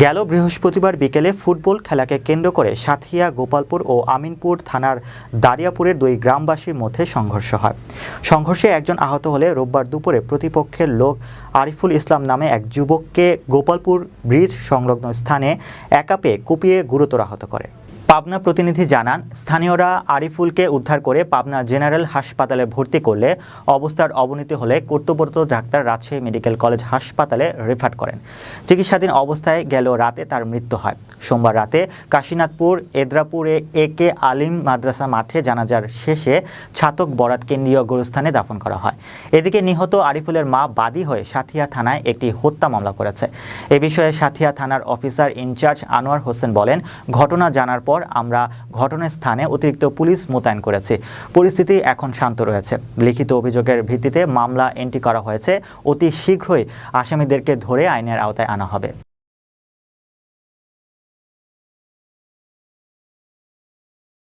গেল বৃহস্পতিবার বিকেলে ফুটবল খেলাকে কেন্দ্র করে সাঁথিয়া, গোপালপুর ও আমিনপুর থানার দারিয়াপুরের দুই গ্রামবাসীর মধ্যে সংঘর্ষ হয়। সংঘর্ষে একজন আহত হলে রোববার দুপুরে প্রতিপক্ষের লোক আরিফুল ইসলাম নামে এক যুবককে গোপালপুর ব্রিজ সংলগ্ন স্থানে একা পেয়ে কুপিয়ে গুরুতর আহত করে। পাবনা প্রতিনিধি জানান, স্থানীয়রা আরিফুলকে উদ্ধার করে পাবনা জেনারেল হাসপাতালে ভর্তি করলে অবস্থার অবনতি হলে কর্তব্যরত ডাক্তার রাজশাহী মেডিকেল কলেজ হাসপাতালে রেফার করেন। চিকিৎসাধীন অবস্থায় গেল রাতে তার মৃত্যু হয়। সোমবার রাতে কাশীনাথপুর এদ্রাপুরে একে আলিম মাদ্রাসা মাঠে জানাজার শেষে ছাতক বরাত কেন্দ্রীয় গোরস্থানে দাফন করা হয়। এদিকে নিহত আরিফুলের মা বাদী হয়ে সাঁথিয়া থানায় একটি হত্যা মামলা করেছে। এ বিষয়ে সাঁথিয়া থানার অফিসার ইনচার্জ আনোয়ার হোসেন বলেন, ঘটনা জানার পর আমরা ঘটনাস্থানে অতিরিক্ত পুলিশ মোতায়েন করেছি। পরিস্থিতি এখন শান্ত রয়েছে। লিখিত অভিযোগের ভিত্তিতে মামলা এন্ট্রি করা হয়েছে। অতি শীঘ্রই আসামিদেরকে ধরে আইনের আওতায় আনা হবে।